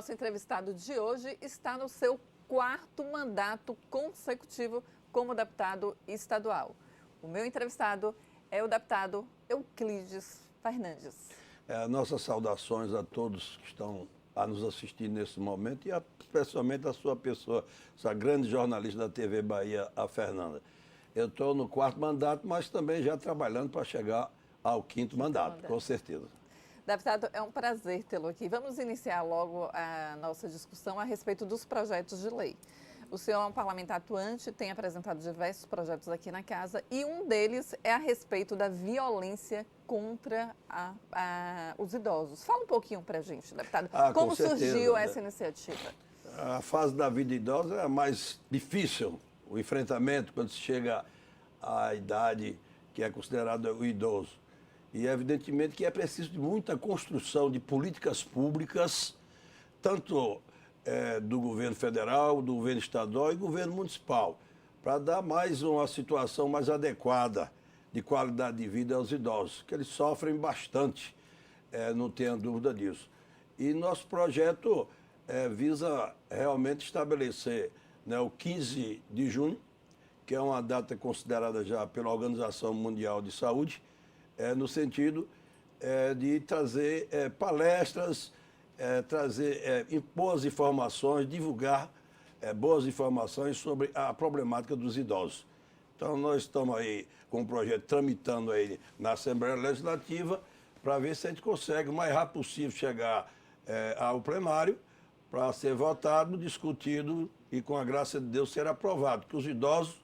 nosso entrevistado de hoje está no seu quarto mandato consecutivo como deputado estadual. O meu entrevistado é o deputado Euclides Fernandes. Nossas saudações a todos que estão a nos assistir nesse momento e especialmente a sua pessoa, essa grande jornalista da TV Bahia, a Fernanda. Eu estou no quarto mandato, mas também já trabalhando para chegar ao quinto mandato, com certeza. Deputado, é um prazer tê-lo aqui. Vamos iniciar logo a nossa discussão a respeito dos projetos de lei. O senhor é um parlamentar atuante, tem apresentado diversos projetos aqui na casa e um deles é a respeito da violência contra os idosos. Fala um pouquinho para a gente, deputado. Como surgiu essa iniciativa? A fase da vida idosa é a mais difícil, o enfrentamento quando se chega à idade que é considerada o idoso. E evidentemente que é preciso de muita construção de políticas públicas, tanto do governo federal, do governo estadual e do governo municipal, para dar mais uma situação mais adequada de qualidade de vida aos idosos, que eles sofrem bastante, não tenha dúvida disso. E nosso projeto visa realmente estabelecer, né, o 15 de junho, que é uma data considerada já pela Organização Mundial de Saúde, no sentido de trazer palestras, trazer boas informações, divulgar boas informações sobre a problemática dos idosos. Então, nós estamos aí com um projeto tramitando aí na Assembleia Legislativa para ver se a gente consegue o mais rápido possível chegar ao plenário para ser votado, discutido e, com a graça de Deus, ser aprovado. Que os idosos,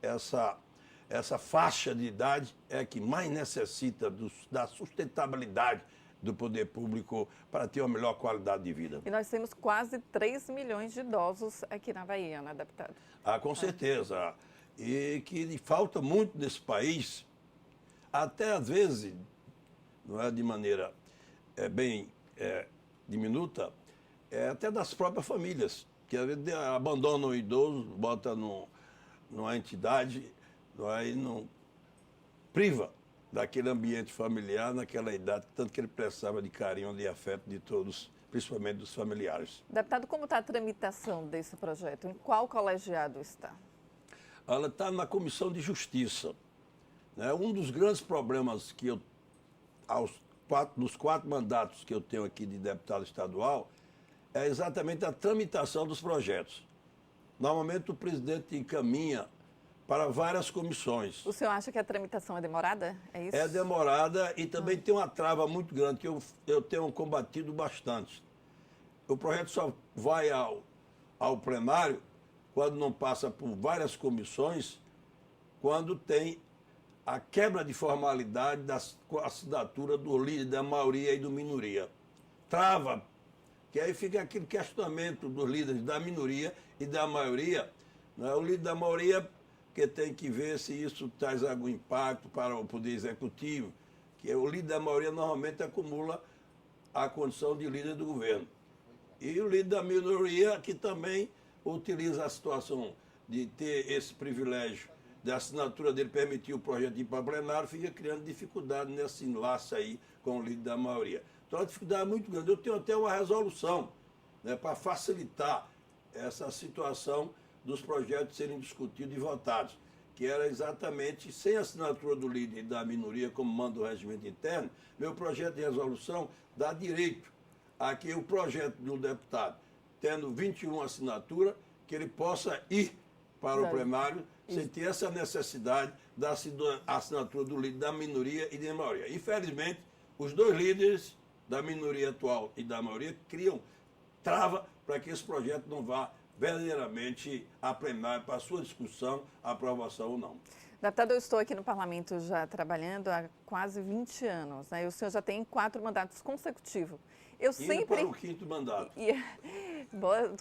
essa faixa de idade é que mais necessita da sustentabilidade do poder público para ter uma melhor qualidade de vida. E nós temos quase 3 milhões de idosos aqui na Bahia, né, deputado? Com certeza. E que falta muito nesse país, até às vezes, não é de maneira bem diminuta, até das próprias famílias, que às vezes abandonam o idoso, bota numa entidade, aí não priva daquele ambiente familiar, naquela idade, tanto que ele precisava de carinho, de afeto de todos, principalmente dos familiares. Deputado, como está a tramitação desse projeto? Em qual colegiado está? Ela está na Comissão de Justiça. Né? Um dos grandes problemas que eu, nos 4 mandatos que eu tenho aqui de deputado estadual, é exatamente a tramitação dos projetos. Normalmente o presidente encaminha para várias comissões. O senhor acha que a tramitação é demorada? É isso? É demorada e também tem uma trava muito grande que eu tenho combatido bastante. O projeto só vai ao plenário quando não passa por várias comissões, quando tem a quebra de formalidade da assinatura do líder da maioria e do minoria. Trava, que aí fica aquele questionamento dos líderes da minoria e da maioria. Né? O líder da maioria que tem que ver se isso traz algum impacto para o Poder Executivo, que o líder da maioria normalmente acumula a condição de líder do governo. E o líder da minoria que também utiliza a situação de ter esse privilégio da assinatura dele permitir o projeto ir para o plenário, fica criando dificuldade nesse enlace aí com o líder da maioria. Então a dificuldade é muito grande. Eu tenho até uma resolução, né, para facilitar essa situação dos projetos serem discutidos e votados, que era exatamente sem assinatura do líder e da minoria, como manda o regimento interno. Meu projeto de resolução dá direito a que o projeto do deputado, tendo 21 assinaturas, que ele possa ir para o plenário sem ter essa necessidade da assinatura do líder da minoria e da maioria. Infelizmente, os dois líderes da minoria atual e da maioria criam trava para que esse projeto não vá verdadeiramente a plenário para a sua discussão, aprovação ou não. Deputado, eu estou aqui no parlamento já trabalhando há quase 20 anos, né? E o senhor já tem 4 mandatos consecutivos. Para o quinto mandato.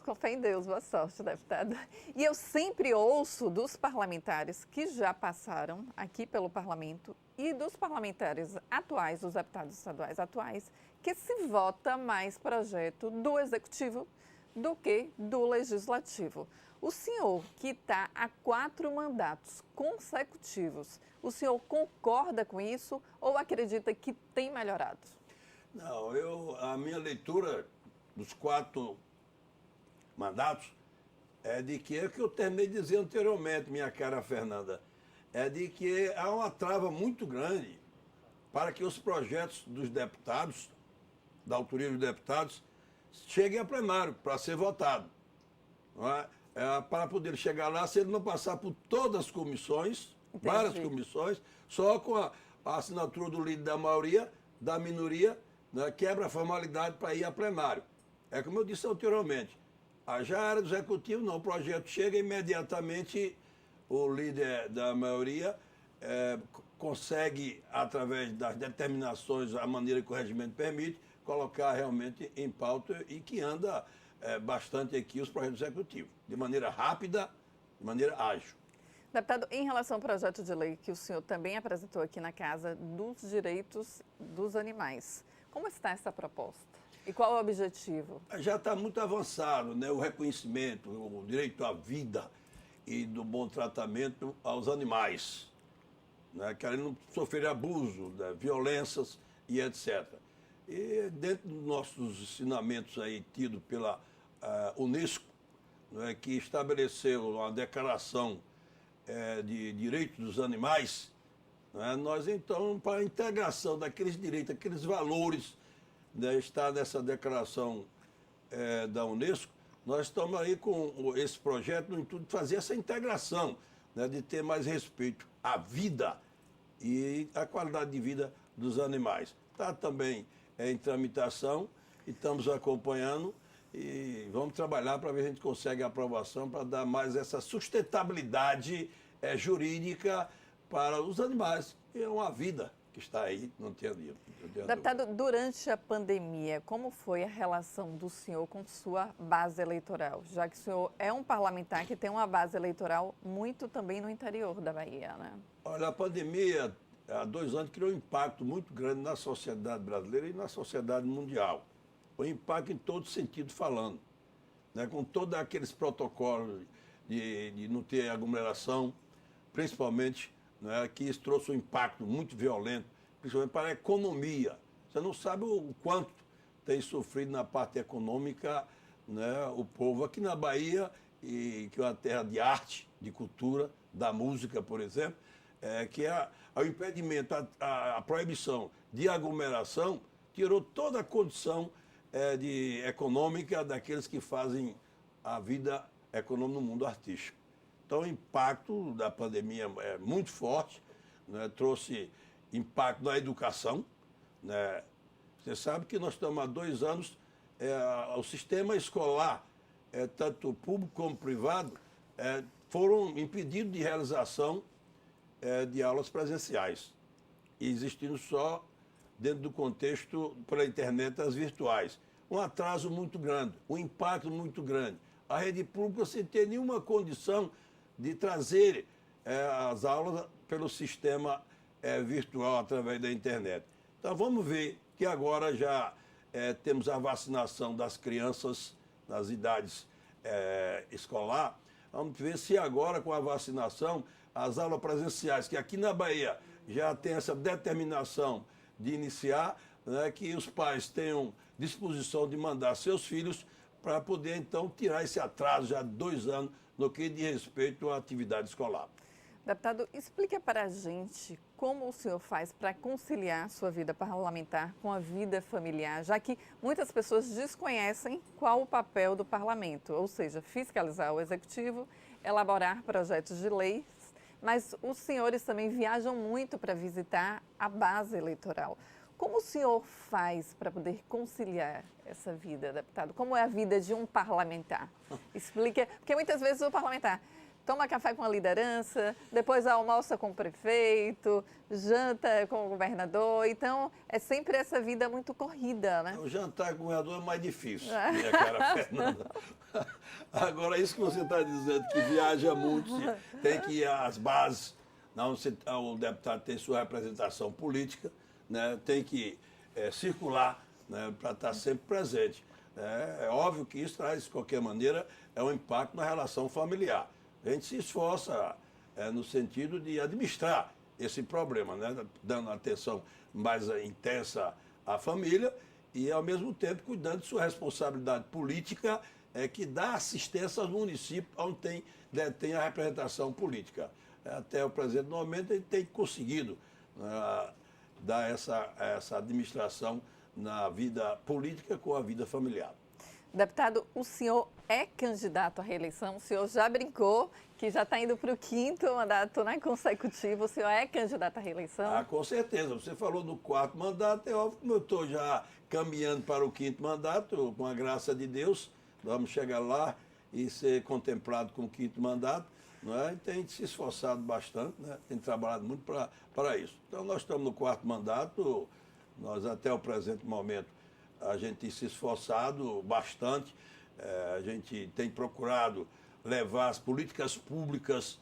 Com fé em Deus, boa sorte, deputado. E eu sempre ouço dos parlamentares que já passaram aqui pelo parlamento e dos parlamentares atuais, dos deputados estaduais atuais, que se vota mais projeto do executivo do que do legislativo. O senhor, que está há 4 mandatos consecutivos, o senhor concorda com isso ou acredita que tem melhorado? Não, a minha leitura dos 4 mandatos, é de que, é o que eu terminei de dizer anteriormente, minha cara Fernanda, é de que há uma trava muito grande para que os projetos dos deputados, da autoria dos deputados, cheguem a plenário para ser votado. Não é? Para poder chegar lá, se ele não passar por todas as comissões, Entendi. várias comissões, só com a assinatura do líder da maioria, da minoria, né, quebra a formalidade para ir a plenário. É como eu disse anteriormente, já era do executivo, não, o projeto chega imediatamente, o líder da maioria consegue, através das determinações, a maneira que o regimento permite, colocar realmente em pauta e que anda bastante aqui os projetos executivos, de maneira rápida, de maneira ágil. Deputado, em relação ao projeto de lei que o senhor também apresentou aqui na Casa dos Direitos dos Animais, como está essa proposta? E qual é o objetivo? Já está muito avançado, né? O reconhecimento, o direito à vida e do bom tratamento aos animais, né? Que eles não sofrerem abuso, né? Violências e etc. E dentro dos nossos ensinamentos aí tidos pela Unesco, né? Que estabeleceu uma declaração de direitos dos animais, né? Nós então, para a integração daqueles direitos, aqueles valores, né, está nessa declaração da Unesco, nós estamos aí com esse projeto no intuito de fazer essa integração, né, de ter mais respeito à vida e à qualidade de vida dos animais. Está também em tramitação e estamos acompanhando e vamos trabalhar para ver se a gente consegue a aprovação para dar mais essa sustentabilidade jurídica para os animais, que é uma vida que está aí, não tenho dúvida. Deputado, durante a pandemia, como foi a relação do senhor com sua base eleitoral? Já que o senhor é um parlamentar que tem uma base eleitoral muito também no interior da Bahia, né? Olha, a pandemia, há 2 anos, criou um impacto muito grande na sociedade brasileira e na sociedade mundial. Um impacto em todo sentido falando, né? Com todos aqueles protocolos de não ter aglomeração, principalmente, né, que isso trouxe um impacto muito violento, principalmente para a economia. Você não sabe o quanto tem sofrido na parte econômica, né, o povo aqui na Bahia, que é uma terra de arte, de cultura, da música, por exemplo, que o impedimento, a proibição de aglomeração tirou toda a condição econômica daqueles que fazem a vida econômica no mundo artístico. Então, o impacto da pandemia é muito forte, né? Trouxe impacto na educação, né? Você sabe que nós estamos há 2 anos, o sistema escolar, tanto público como privado, foram impedidos de realização de aulas presenciais, existindo só dentro do contexto, pela internet, as virtuais. Um atraso muito grande, um impacto muito grande. A rede pública sem ter nenhuma condição de trazer as aulas pelo sistema virtual através da internet. Então vamos ver que agora já temos a vacinação das crianças nas idades escolar. Vamos ver se agora com a vacinação, as aulas presenciais, que aqui na Bahia já tem essa determinação de iniciar, né, que os pais tenham disposição de mandar seus filhos para poder então tirar esse atraso já de 2 anos no que diz respeito à atividade escolar. Deputado, explica para a gente como o senhor faz para conciliar sua vida parlamentar com a vida familiar, já que muitas pessoas desconhecem qual o papel do parlamento, ou seja, fiscalizar o executivo, elaborar projetos de leis, mas os senhores também viajam muito para visitar a base eleitoral. Como o senhor faz para poder conciliar essa vida, deputado? Como é a vida de um parlamentar? Explica, porque muitas vezes o parlamentar toma café com a liderança, depois almoça com o prefeito, janta com o governador, então é sempre essa vida muito corrida, né? O jantar com o governador é mais difícil, minha cara Fernanda. Agora, isso que você está dizendo, que viaja muito, tem que ir às bases, não, o deputado tem sua representação política, né, tem que circular, né, para estar sempre presente. É óbvio que isso traz, de qualquer maneira, um impacto na relação familiar. A gente se esforça no sentido de administrar esse problema, né, dando atenção mais intensa à família e, ao mesmo tempo, cuidando de sua responsabilidade política que dá assistência aos municípios onde tem a representação política. Até o presente momento, ele tem conseguido dar essa administração na vida política com a vida familiar. Deputado, o senhor é candidato à reeleição? O senhor já brincou que já está indo para o 5º mandato consecutivo. O senhor é candidato à reeleição? Ah, com certeza. Você falou do 4º mandato, é óbvio que eu estou já caminhando para o 5º mandato, com a graça de Deus. Vamos chegar lá e ser contemplado com o 5º mandato. Não é? E tem se esforçado bastante, né? Tem trabalhado muito para isso. Então, nós estamos no 4º mandato, nós até o presente momento, a gente tem se esforçado bastante, a gente tem procurado levar as políticas públicas,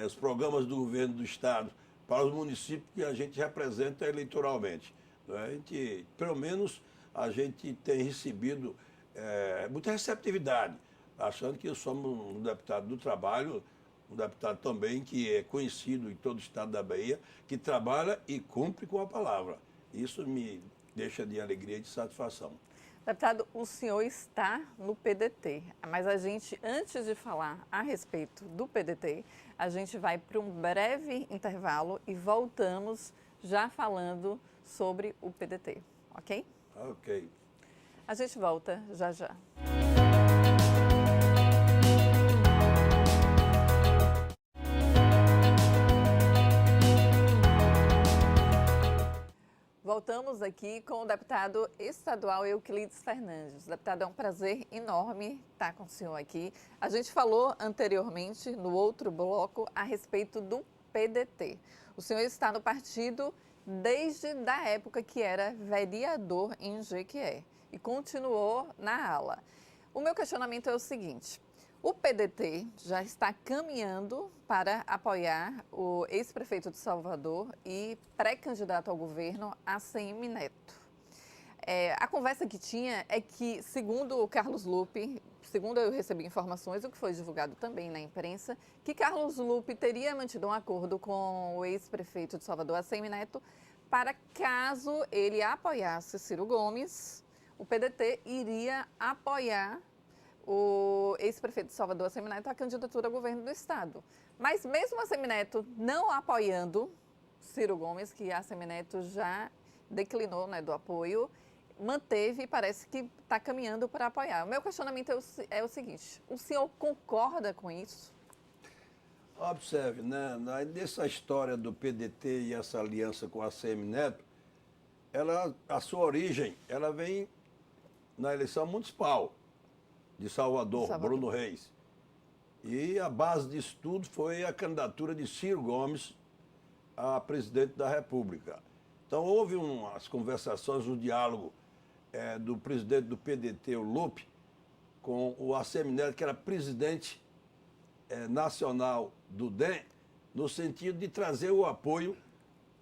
os programas do governo do Estado para os municípios que a gente representa eleitoralmente. A gente, pelo menos, a gente tem recebido muita receptividade, achando que somos um deputado do trabalho, um deputado também que é conhecido em todo o estado da Bahia, que trabalha e cumpre com a palavra. Isso me deixa de alegria e de satisfação. Deputado, o senhor está no PDT, mas a gente, antes de falar a respeito do PDT, a gente vai para um breve intervalo e voltamos já falando sobre o PDT, ok? Ok. A gente volta já já. Voltamos aqui com o deputado estadual Euclides Fernandes. Deputado, é um prazer enorme estar com o senhor aqui. A gente falou anteriormente, no outro bloco, a respeito do PDT. O senhor está no partido desde a época que era vereador em Jequié e continuou na ala. O meu questionamento é o seguinte: o PDT já está caminhando para apoiar o ex-prefeito de Salvador e pré-candidato ao governo, ACM Neto. A conversa que tinha é que, segundo o Carlos Lupe, segundo eu recebi informações, o que foi divulgado também na imprensa, que Carlos Lupe teria mantido um acordo com o ex-prefeito de Salvador, ACM Neto, para caso ele apoiasse Ciro Gomes, o PDT iria apoiar o ex-prefeito de Salvador, ACM Neto, a candidatura ao governo do estado. Mas mesmo ACM Neto não apoiando Ciro Gomes, que a ACM Neto já declinou, né, do apoio, manteve e parece que está caminhando para apoiar. O meu questionamento é o seguinte: o senhor concorda com isso? Observe, né, nessa história do PDT e essa aliança com a ACM Neto, a sua origem, ela vem na eleição municipal de Salvador, Bruno Reis. E a base disso tudo foi a candidatura de Ciro Gomes a presidente da República. Então, houve umas conversações, um diálogo do presidente do PDT, o Lupe, com o ACM Neto, que era presidente nacional do DEM, no sentido de trazer o apoio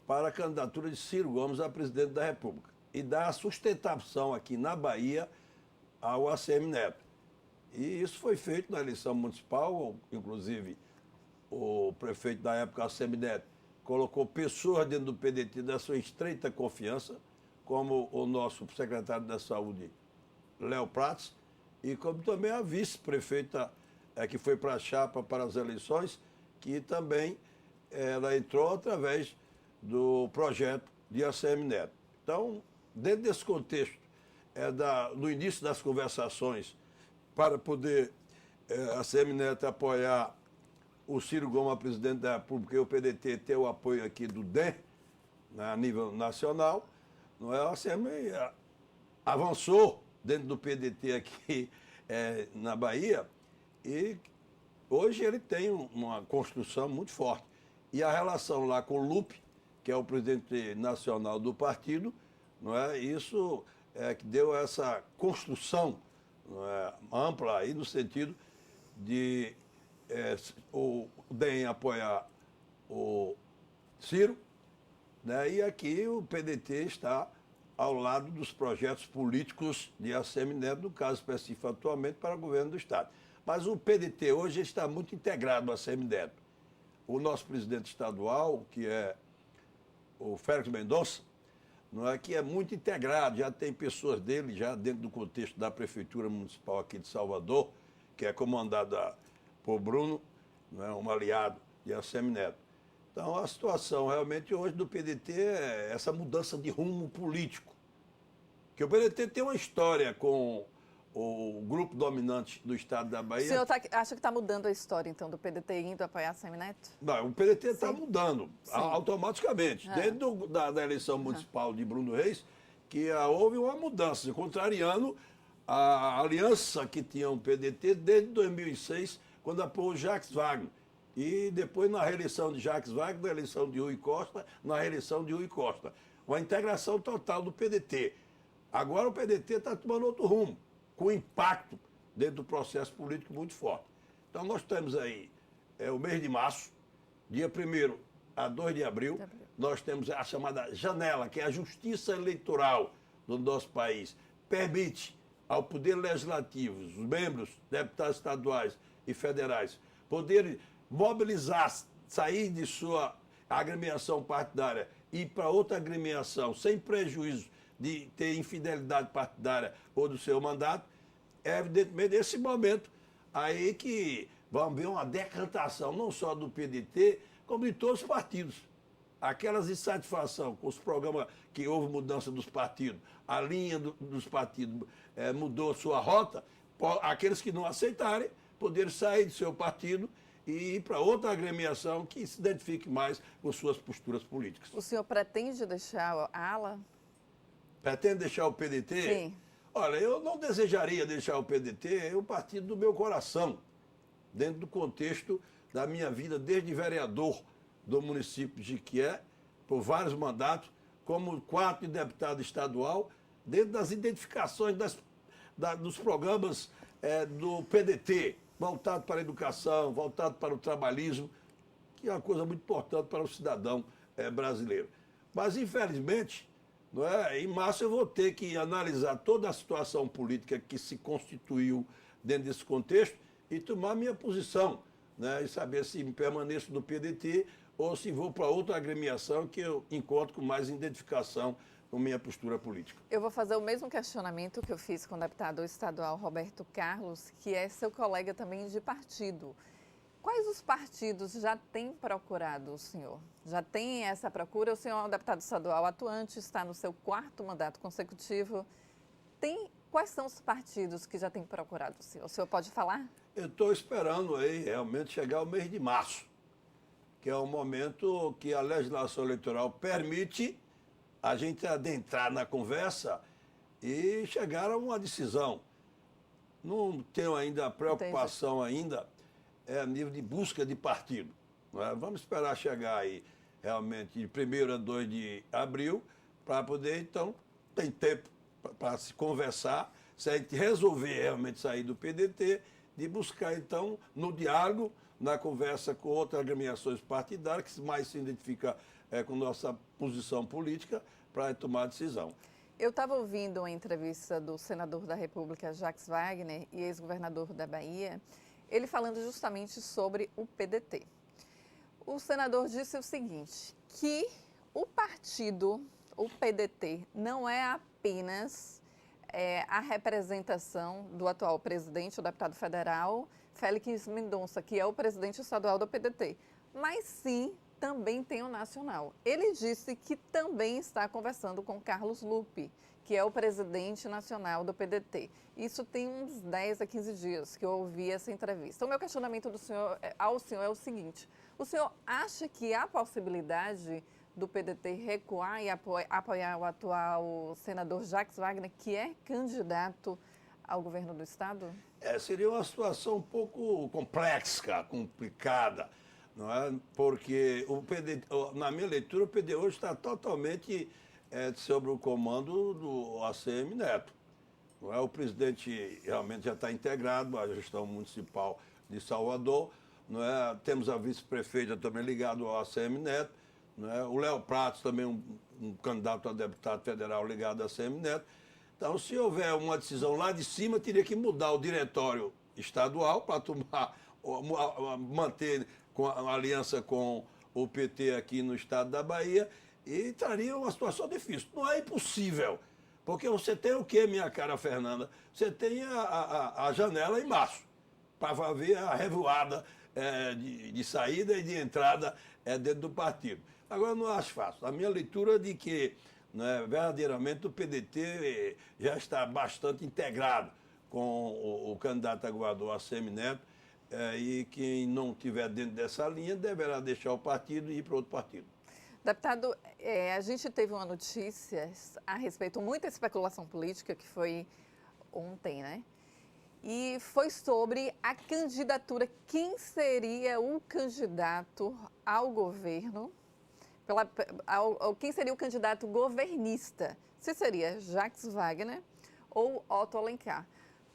para a candidatura de Ciro Gomes a presidente da República e dar a sustentação aqui na Bahia ao ACM Neto. E isso foi feito na eleição municipal, inclusive o prefeito da época, ACM Neto, colocou pessoas dentro do PDT da sua estreita confiança, como o nosso secretário da Saúde, Léo Prats, e como também a vice-prefeita que foi para a chapa para as eleições, que também ela entrou através do projeto de ACM Neto. Então, dentro desse contexto, no início das conversações, para poder a ACM Neto apoiar o Ciro Gomes a presidente da República e o PDT ter o apoio aqui do DEM, né, a nível nacional, não é? A ACM avançou dentro do PDT aqui na Bahia e hoje ele tem uma construção muito forte. E a relação lá com o Lupe, que é o presidente nacional do partido, não é? Isso que deu essa construção, não é, ampla aí no sentido de o DEM apoiar o Ciro, né? E aqui o PDT está ao lado dos projetos políticos de ACM Neto, no caso específico atualmente para o governo do Estado. Mas o PDT hoje está muito integrado ao ACM Neto. O nosso presidente estadual, que é o Félix Mendonça, não é, que é muito integrado, já tem pessoas dele, já dentro do contexto da Prefeitura Municipal aqui de Salvador, que é comandada por Bruno, não é, um aliado de ACM Neto. Então, a situação realmente hoje do PDT é essa mudança de rumo político. Que o PDT tem uma história com o grupo dominante do estado da Bahia. O senhor acha que está mudando a história, então, do PDT indo apoiar ACM Neto? Não, o PDT está mudando automaticamente. É. Desde da eleição municipal de Bruno Reis, que houve uma mudança, contrariando a aliança que tinha o PDT desde 2006, quando apoiou Jacques Wagner. E depois na reeleição de Jacques Wagner, na eleição de Rui Costa, na reeleição de Rui Costa. Uma integração total do PDT. Agora o PDT está tomando outro rumo, com impacto dentro do processo político muito forte. Então nós temos aí o mês de março, dia 1º a 2 de abril, nós temos a chamada janela, que é a justiça eleitoral do nosso país. Permite ao Poder Legislativo, os membros, deputados estaduais e federais, poderem mobilizar, sair de sua agremiação partidária e ir para outra agremiação, sem prejuízo de ter infidelidade partidária ou do seu mandato, é evidentemente nesse momento aí que vamos ver uma decantação não só do PDT, como de todos os partidos. Aquelas insatisfação com os programas que houve mudança dos partidos, a linha dos partidos mudou sua rota, aqueles que não aceitarem poderem sair do seu partido e ir para outra agremiação que se identifique mais com suas posturas políticas. O senhor pretende deixar a ala? Pretende deixar o PDT? Sim. Olha, eu não desejaria deixar o PDT, é o partido do meu coração, dentro do contexto da minha vida desde vereador do município de Jequié, por vários mandatos, como 4 de deputado estadual, dentro das identificações dos programas do PDT, voltado para a educação, voltado para o trabalhismo, que é uma coisa muito importante para o cidadão brasileiro. Mas, infelizmente, não é, em março eu vou ter que analisar toda a situação política que se constituiu dentro desse contexto e tomar minha posição, né, e saber se permaneço no PDT ou se vou para outra agremiação que eu encontro com mais identificação com minha postura política. Eu vou fazer o mesmo questionamento que eu fiz com o deputado estadual Roberto Carlos, que é seu colega também de partido. Quais os partidos já têm procurado o senhor? Já tem essa procura? O senhor é um deputado estadual atuante, está no seu 4º mandato consecutivo. Quais são os partidos que já têm procurado o senhor? O senhor pode falar? Eu estou esperando aí realmente chegar o mês de março, que é o momento que a legislação eleitoral permite a gente adentrar na conversa e chegar a uma decisão. Não tenho ainda a preocupação ainda a nível de busca de partido. Não é? Vamos esperar chegar aí realmente de 1º a 2 de abril para poder, então, tem tempo para se conversar, se a gente resolver realmente sair do PDT, de buscar, então, no diálogo, na conversa com outras agremiações partidárias, que mais se identifica com nossa posição política, para tomar decisão. Eu estava ouvindo uma entrevista do senador da República, Jacques Wagner, e ex-governador da Bahia, ele falando justamente sobre o PDT. O senador disse o seguinte, que o partido, o PDT, não é apenas a representação do atual presidente, o deputado federal, Félix Mendonça, que é o presidente estadual do PDT, mas sim também tem o nacional. Ele disse que também está conversando com Carlos Lupe, que é o presidente nacional do PDT. Isso tem uns 10 a 15 dias que eu ouvi essa entrevista. O meu questionamento ao senhor é o seguinte, o senhor acha que há possibilidade do PDT recuar e apoiar o atual senador Jacques Wagner, que é candidato ao governo do estado? Seria uma situação um pouco complexa, complicada, não é? Porque o PDT, na minha leitura, o PDT hoje está totalmente sobre o comando do ACM Neto. Não é? O presidente realmente já está integrado à gestão municipal de Salvador. Não é? Temos a vice-prefeita também ligada ao ACM Neto. Não é? O Léo Pratos também um candidato a deputado federal ligado ao ACM Neto. Então, se houver uma decisão lá de cima, teria que mudar o diretório estadual para manter a aliança com o PT aqui no estado da Bahia e traria uma situação difícil. Não é impossível, porque você tem o quê, minha cara Fernanda? Você tem a janela em março, para ver a revoada de saída e de entrada dentro do partido. Agora, não acho fácil. A minha leitura é de que, né, verdadeiramente, o PDT já está bastante integrado com o candidato a governador ACM Neto, e quem não estiver dentro dessa linha deverá deixar o partido e ir para outro partido. Deputado, a gente teve uma notícia a respeito, muita especulação política, que foi ontem, né? E foi sobre a candidatura, quem seria o candidato ao governo, quem seria o candidato governista, se seria Jacques Wagner ou Otto Alencar,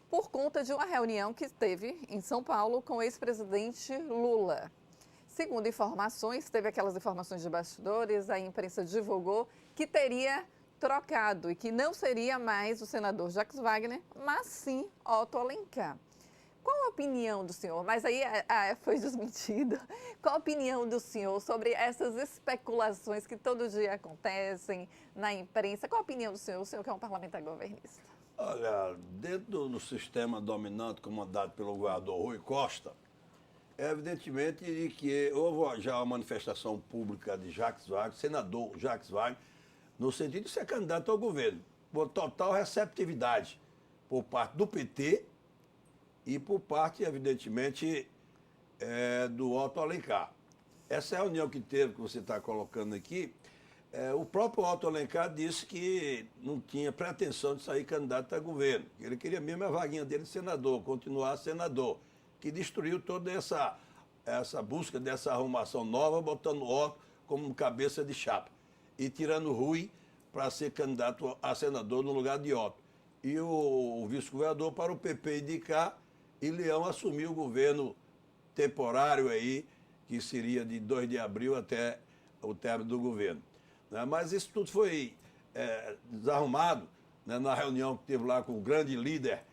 por conta de uma reunião que teve em São Paulo com o ex-presidente Lula. Segundo informações, teve aquelas informações de bastidores, a imprensa divulgou que teria trocado e que não seria mais o senador Jacques Wagner, mas sim Otto Alencar. Qual a opinião do senhor? Mas aí foi desmentido. Qual a opinião do senhor sobre essas especulações que todo dia acontecem na imprensa? Qual a opinião do senhor? O senhor que é um parlamentar governista. Olha, dentro do sistema dominante comandado pelo governador Rui Costa, é evidentemente de que houve já uma manifestação pública de Jacques Wagner, senador Jacques Wagner, no sentido de ser candidato ao governo, por total receptividade por parte do PT e por parte, evidentemente, do Otto Alencar. Essa reunião que teve, que você está colocando aqui, o próprio Otto Alencar disse que não tinha pretensão de sair candidato a governo. Ele queria mesmo a vaguinha dele de senador, continuar senador, que destruiu toda essa busca dessa arrumação nova, botando o Otto como cabeça de chapa e tirando Rui para ser candidato a senador no lugar de Otto. E o vice-governador para o PP indicar, e Leão assumiu o governo temporário aí, que seria de 2 de abril até o término do governo. Mas isso tudo foi desarrumado, né, na reunião que teve lá com o grande líder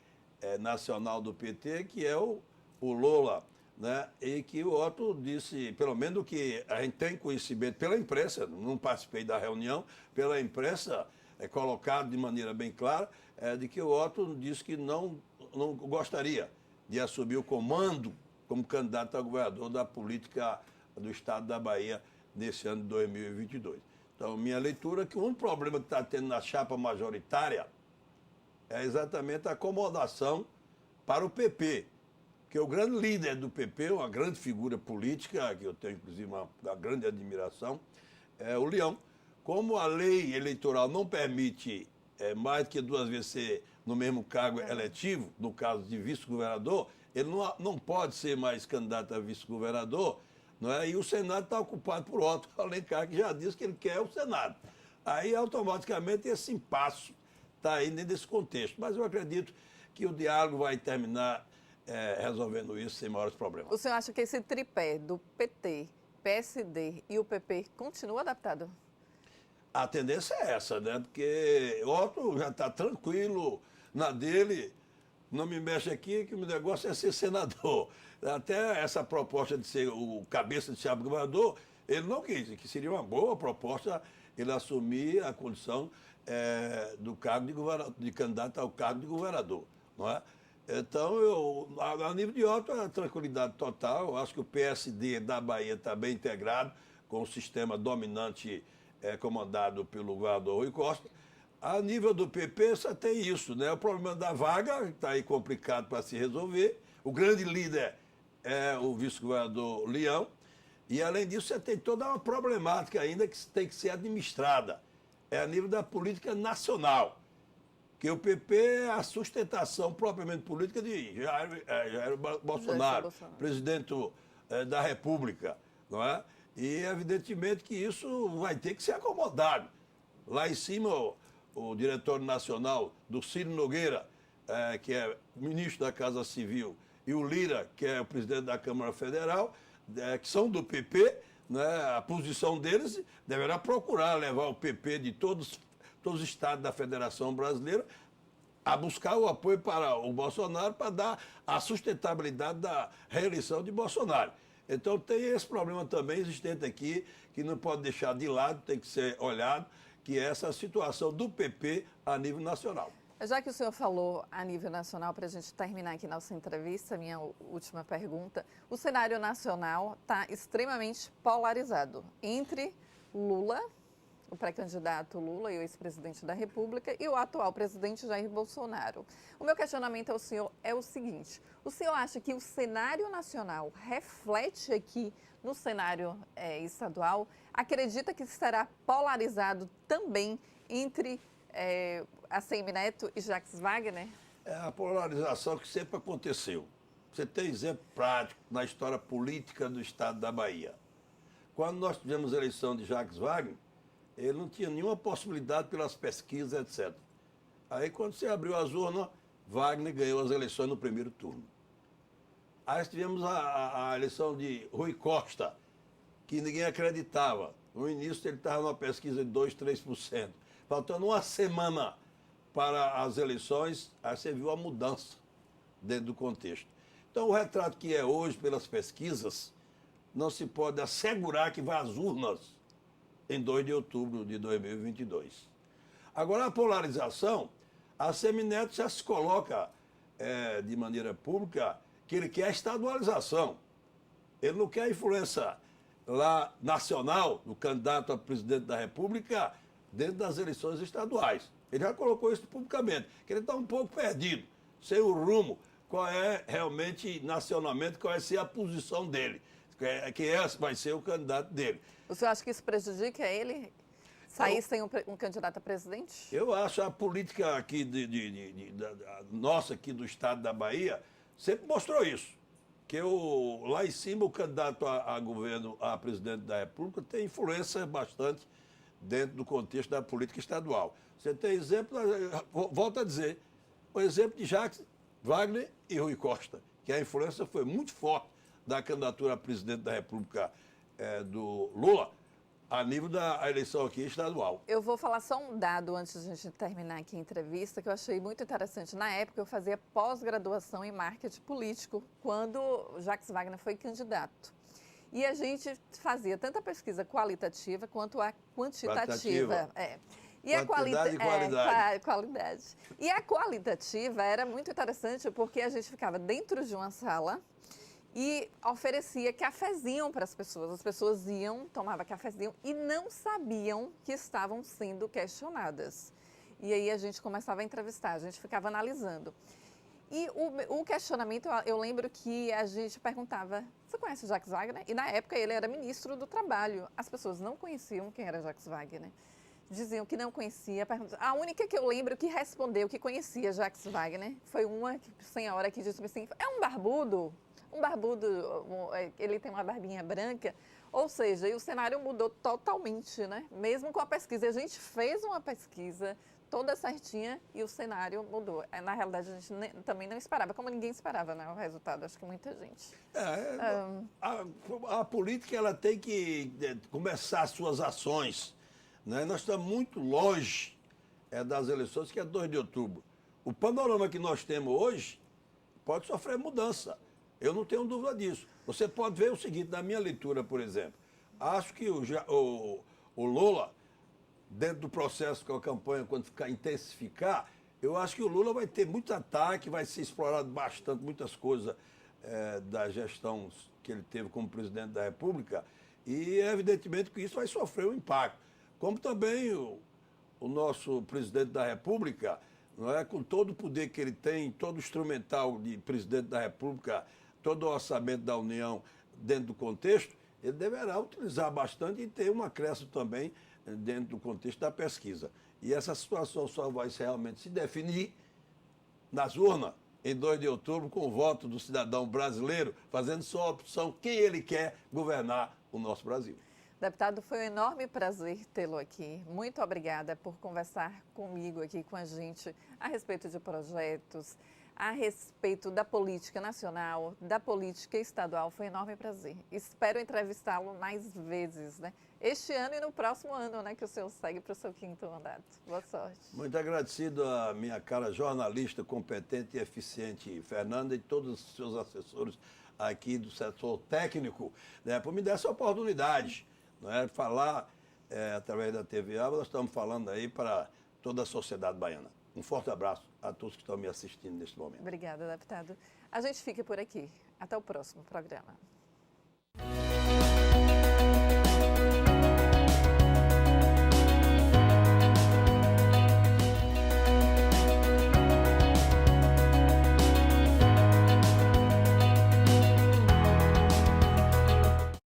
nacional do PT, que é o Lula, né, e que o Otto disse, pelo menos o que a gente tem conhecimento pela imprensa, não participei da reunião, pela imprensa colocado de maneira bem clara, de que o Otto disse que não gostaria de assumir o comando como candidato a governador da política do estado da Bahia nesse ano de 2022. Então, minha leitura é que o único problema que está tendo na chapa majoritária é exatamente a acomodação para o PP, que o grande líder do PP, uma grande figura política, que eu tenho inclusive uma grande admiração, é o Leão. Como a lei eleitoral não permite mais que 2 vezes ser no mesmo cargo eletivo, no caso de vice-governador, ele não pode ser mais candidato a vice-governador, não é? E o Senado está ocupado por Otto Alencar, que já disse que ele quer o Senado. Aí, automaticamente, esse impasse está aí dentro desse contexto. Mas eu acredito que o diálogo vai terminar resolvendo isso sem maiores problemas. O senhor acha que esse tripé do PT, PSD e o PP continua adaptado? A tendência é essa, né? Porque Otto já está tranquilo na dele, não me mexe aqui, que o meu negócio é ser senador. Até essa proposta de ser o cabeça de chapa governador, ele não quis, que seria uma boa proposta ele assumir a condição do cargo de candidato ao cargo de governador, não é? Então, a nível de Otto, a tranquilidade total. Eu acho que o PSD da Bahia está bem integrado com o sistema dominante comandado pelo governador Rui Costa. A nível do PP, só tem isso, né? O problema da vaga está aí complicado para se resolver. O grande líder é o vice-governador Leão. E, além disso, você tem toda uma problemática ainda que tem que ser administrada. É a nível da política nacional. Que o PP é a sustentação propriamente política de Jair Bolsonaro, presidente da República, não é? E, evidentemente, que isso vai ter que ser acomodado. Lá em cima, o diretor nacional do Ciro Nogueira, que é ministro da Casa Civil, e o Lira, que é o presidente da Câmara Federal, que são do PP, né? A posição deles deverá procurar levar o PP de todos os estados da Federação Brasileira a buscar o apoio para o Bolsonaro para dar a sustentabilidade da reeleição de Bolsonaro. Então tem esse problema também existente aqui, que não pode deixar de lado, tem que ser olhado, que é essa situação do PP a nível nacional. Já que o senhor falou a nível nacional, para a gente terminar aqui nossa entrevista, minha última pergunta, o cenário nacional está extremamente polarizado entre Lula, o pré-candidato Lula e o ex-presidente da República, e o atual presidente Jair Bolsonaro. O meu questionamento ao senhor é o seguinte: o senhor acha que o cenário nacional reflete aqui no cenário estadual? Acredita que será polarizado também entre ACM Neto e Jacques Wagner? É a polarização que sempre aconteceu. Você tem exemplo prático na história política do estado da Bahia. Quando nós tivemos a eleição de Jacques Wagner, ele não tinha nenhuma possibilidade pelas pesquisas, etc. Aí, quando você abriu as urnas, Wagner ganhou as eleições no primeiro turno. Aí tivemos a eleição de Rui Costa, que ninguém acreditava. No início ele estava numa pesquisa de 2%, 3%. Faltando uma semana para as eleições, aí você viu a mudança dentro do contexto. Então, o retrato que é hoje pelas pesquisas, não se pode assegurar que vai às urnas em 2 de outubro de 2022. Agora, a polarização, a Semineto já se coloca de maneira pública que ele quer a estadualização. Ele não quer a influência lá nacional do candidato a presidente da República dentro das eleições estaduais. Ele já colocou isso publicamente, que ele está um pouco perdido, sem o rumo, qual é realmente nacionalmente, qual vai ser a posição dele, que esse vai ser o candidato dele. O senhor acha que isso prejudica ele sair sem um candidato a presidente? Eu acho a política aqui nossa aqui do estado da Bahia sempre mostrou isso. Que lá em cima o candidato a governo, a presidente da República, tem influência bastante dentro do contexto da política estadual. Você tem exemplo, volto a dizer, o exemplo de Jacques Wagner e Rui Costa, que a influência foi muito forte da candidatura a presidente da República do Lula, a nível da eleição aqui estadual. Eu vou falar só um dado antes de a gente terminar aqui a entrevista, que eu achei muito interessante. Na época, eu fazia pós-graduação em marketing político, quando Jacques Wagner foi candidato. E a gente fazia tanto a pesquisa qualitativa quanto a quantitativa. E quantidade e qualidade. Qualidade. E a qualitativa era muito interessante porque a gente ficava dentro de uma sala e oferecia cafezinho para as pessoas. As pessoas iam, tomavam cafezinho e não sabiam que estavam sendo questionadas. E aí a gente começava a entrevistar, a gente ficava analisando. E o questionamento, eu lembro que a gente perguntava, você conhece o Jacques Wagner? E na época ele era ministro do Trabalho. As pessoas não conheciam quem era Jacques Wagner. Diziam que não conhecia. A única que eu lembro que respondeu que conhecia Jacques Wagner foi uma senhora que disse assim, é um barbudo? Um barbudo, ele tem uma barbinha branca. Ou seja, e o cenário mudou totalmente, né? Mesmo com a pesquisa. A gente fez uma pesquisa toda certinha e o cenário mudou. Na realidade, a gente também não esperava, como ninguém esperava, né, o resultado, acho que muita gente. A política ela tem que começar as suas ações. Né? Nós estamos muito longe das eleições, que é 2 de outubro. O panorama que nós temos hoje pode sofrer mudança. Eu não tenho dúvida disso. Você pode ver o seguinte, na minha leitura, por exemplo. Acho que o Lula, dentro do processo com a campanha, quando intensificar, eu acho que o Lula vai ter muito ataque, vai ser explorado bastante muitas coisas da gestão que ele teve como presidente da República e, evidentemente, que isso vai sofrer um impacto. Como também o nosso presidente da República, não é, com todo o poder que ele tem, todo o instrumental de presidente da República, todo o orçamento da União dentro do contexto, ele deverá utilizar bastante e ter um acréscimo também dentro do contexto da pesquisa. E essa situação só vai realmente se definir nas urnas, em 2 de outubro, com o voto do cidadão brasileiro, fazendo sua opção quem ele quer governar o nosso Brasil. Deputado, foi um enorme prazer tê-lo aqui. Muito obrigada por conversar comigo aqui, com a gente, a respeito de projetos, a respeito da política nacional, da política estadual. Foi um enorme prazer. Espero entrevistá-lo mais vezes, né? Este ano e no próximo ano, né, que o senhor segue para o seu 5º mandato. Boa sorte. Muito agradecido à minha cara jornalista competente e eficiente, Fernanda, e todos os seus assessores aqui do setor técnico, né, por me dar essa oportunidade, né, falar através da TVA. Nós estamos falando aí para toda a sociedade baiana. Um forte abraço a todos que estão me assistindo neste momento. Obrigada, deputado. A gente fica por aqui. Até o próximo programa.